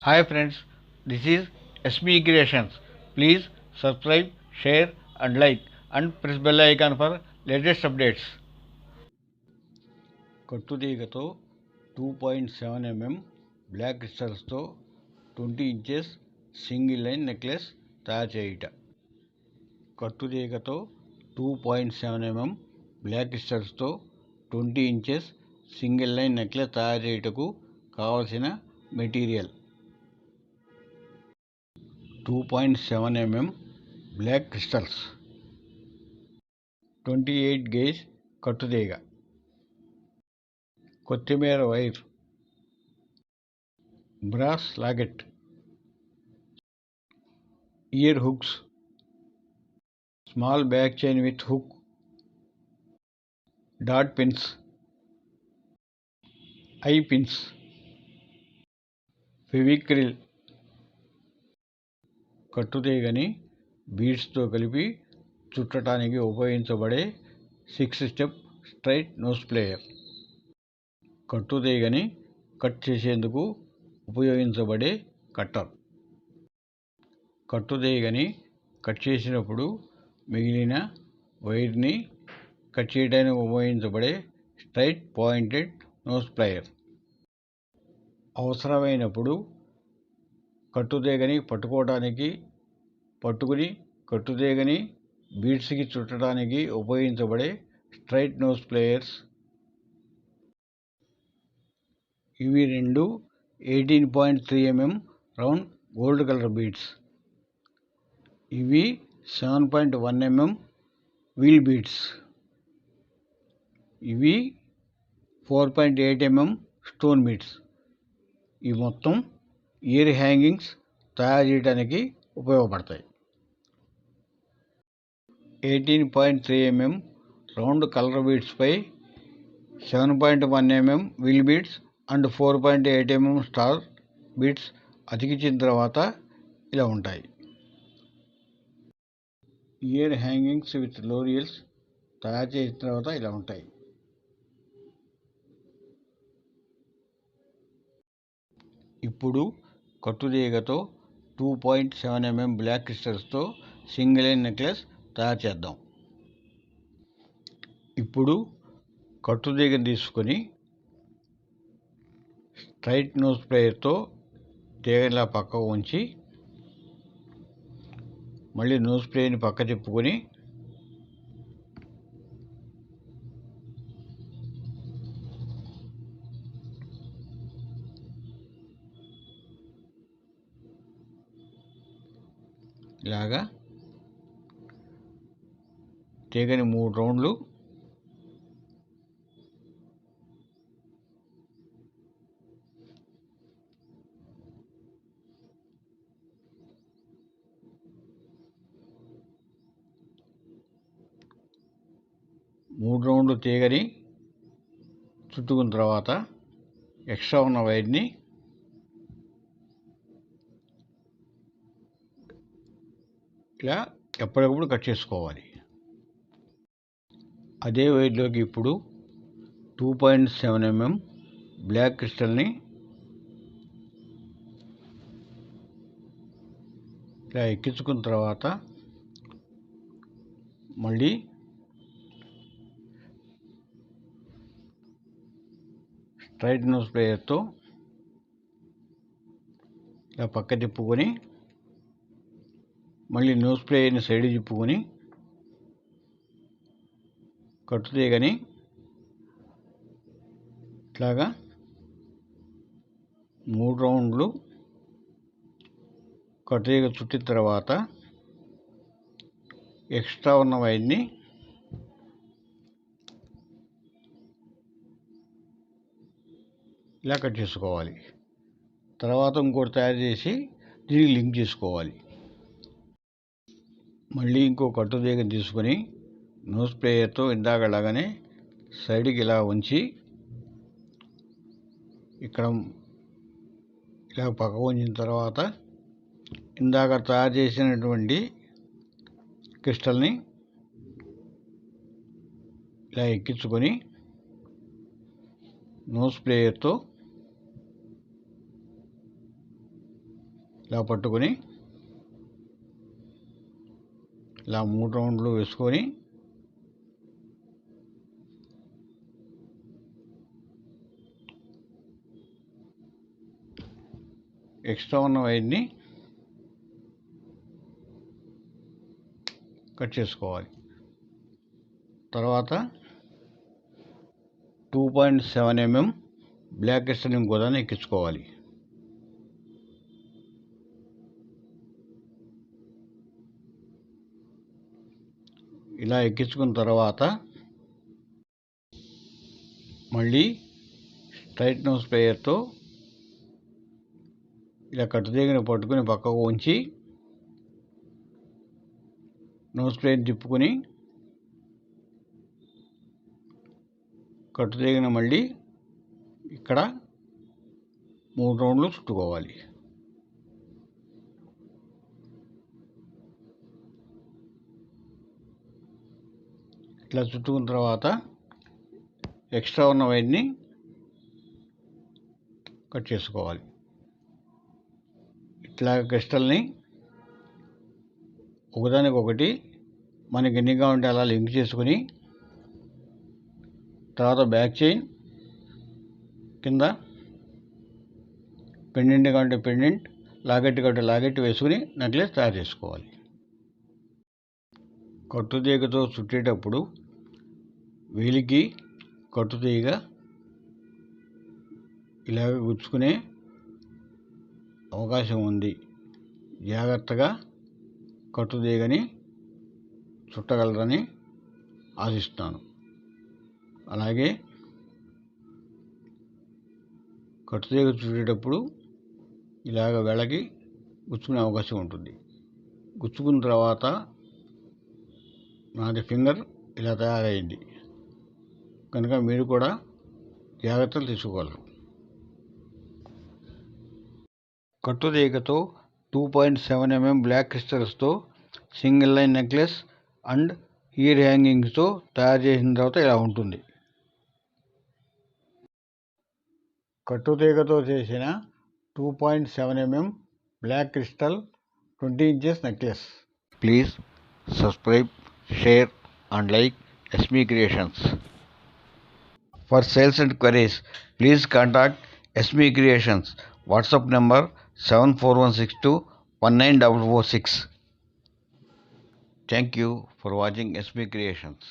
Hi friends, this is SB Creations. Please subscribe, share and like and press bell icon for latest updates. కట్టుతీగతో 2.7 mm black క్రిస్టల్స్తో 20 inches single line necklace తయారు చేయుట. కట్టుతీగతో 2.7 mm black క్రిస్టల్స్తో 20 inches single line necklace తయారు చేయుటకు కావలసిన material 2.7 mm black crystals, 28 gauge కట్టుతీగ, కొత్తిమీర wire, brass locket, ear hooks, small back chain with hook, dot pins, eye pins, Fevicryl. కట్టుతీగని బీడ్స్తో కలిపి చుట్టడానికి ఉపయోగించబడే 6 స్టెప్ స్ట్రైట్ నోస్ ప్లేయర్. కట్టుతీగని కట్ చేసేందుకు ఉపయోగించబడే కట్టర్. కట్టుతీగని కట్ చేసినప్పుడు మిగిలిన వైర్ని కట్ చేయడానికి ఉపయోగించబడే స్ట్రైట్ పాయింటెడ్ నోస్ ప్లేయర్. అవసరమైనప్పుడు కట్టుతీగని పట్టుకుని కట్టుతీగని బీడ్స్కి చుట్టడానికి ఉపయోగించబడే స్ట్రైట్ నోస్ ప్లేయర్స్. ఇవి రెండు 18.3 mm round gold colour beads. ఇవి 7.1 mm వీల్ బీడ్స్. ఇవి 4.8 mm స్టోన్ బీడ్స్. ఈ మొత్తం ఇయర్ హ్యాంగింగ్స్ తయారు చేయడానికి ఉపయోగపడతాయి. 18.3 mm రౌండ్ కలర్ బీడ్స్పై 7.1 mm wheel beads and 4.8 mm star beads అతికించిన తర్వాత ఇలా ఉంటాయి. ఇయర్ హ్యాంగింగ్స్ విత్ లోరియల్స్ తయారు చేసిన తర్వాత ఇలా ఉంటాయి. ఇప్పుడు కట్టుతీగతో 2.7 mm బ్లాక్ క్రిస్టల్స్తో సింగిల్ లైన్ నెక్లెస్ తయారు చేద్దాం. ఇప్పుడు కట్టుతీగను తీసుకొని స్ట్రైట్ నోస్ ప్లేయర్తో తీగలా పక్కకు ఉంచి మళ్ళీ నోస్ ప్లేయర్ని పక్క తిప్పుకొని ఇలాగా తీగని 3 రౌండ్లు తీగని చుట్టుకున్న తర్వాత ఎక్స్ట్రా ఉన్న వైర్ని ఇలా ఎప్పటికప్పుడు కట్ చేసుకోవాలి. అదే వైర్లోకి ఇప్పుడు 2.7 mm బ్లాక్ క్రిస్టల్ని ఇలా ఎక్కించుకున్న తర్వాత మళ్ళీ స్ట్రైట్ నోస్ ప్లేయర్తో ఇలా పక్క తిప్పుకొని మళ్ళీ నోస్ ప్లేయర్ని సైడ్ తిప్పుకొని కట్టుతీగని ఇట్లాగా 3 రౌండ్లు కట్టుతీగ చుట్టిన తర్వాత ఎక్స్ట్రా ఉన్న వైర్ని ఇలా కట్ చేసుకోవాలి. తర్వాత ఇంకోటి తయారు చేసి దీనికి లింక్ చేసుకోవాలి. మళ్ళీ ఇంకో కట్టుతీగని తీసుకొని నోస్ ప్లేయర్తో ఇందాకలాగానే సైడ్కి ఇలా ఉంచి ఇక్కడ ఇలా పక్క ఉంచిన తర్వాత ఇందాక తయారు చేసినటువంటి క్రిస్టల్ని ఇలా ఎక్కించుకొని నోస్ ప్లేయర్తో ఇలా పట్టుకొని ఇలా 3 రౌండ్లు వేసుకొని ఎక్స్ట్రా ఉన్న వైర్ని కట్ చేసుకోవాలి. తర్వాత 2.7 mm బ్లాక్ క్రిస్టల్ ఇంకో దాన్ని ఎక్కించుకోవాలి. ఇలా ఎక్కించుకున్న తర్వాత మళ్ళీ స్ట్రైట్ నోస్ స్ప్రేయర్తో ఇలా కట్టుతీగను పట్టుకుని పక్కకు ఉంచి నోస్ స్ప్రేని తిప్పుకొని కట్టుతీగను మళ్ళీ ఇక్కడ 3 రౌండ్లు చుట్టుకోవాలి. ఇట్లా చుట్టుకున్న తర్వాత ఎక్స్ట్రా ఉన్న వైర్ని కట్ చేసుకోవాలి. ఇట్లా క్రిస్టల్ని ఒకదానికొకటి మనకి ఎన్ని కావాలంటే అలా లింక్ చేసుకుని తర్వాత బ్యాక్ చైన్ కింద పెండెంట్ కావాలంటే పెండెంట్, లాకెట్ కావాలంటే లాకెట్ వేసుకుని నెక్లెస్ తయారు చేసుకోవాలి. కట్టుతీగతో చుట్టేటప్పుడు వేలికి కట్టుతీగ ఇలాగ గుచ్చుకునే అవకాశం ఉంది. జాగ్రత్తగా కట్టుతీగని చుట్టగలరని ఆశిస్తాను. అలాగే కట్టుతీగ చుట్టేటప్పుడు ఇలాగ వేళకి గుచ్చుకునే అవకాశం ఉంటుంది. గుచ్చుకున్న తర్వాత నాది ఫింగర్ ఇలా తయారైంది కనుక మీరు కూడా జాగ్రత్తలు తీసుకోగలరు. కట్టుతీగతో 2.7 mm బ్లాక్ క్రిస్టల్స్తో single line necklace and ear హ్యాంగింగ్స్తో తయారు చేసిన తర్వాత ఇలా ఉంటుంది. కట్టుతీగతో చేసిన 2.7 mm black crystal 20 inches necklace. Please subscribe, share and like SME Creations. For sales and queries, please contact SME Creations. WhatsApp number 74162 19446. Thank you for watching SME Creations.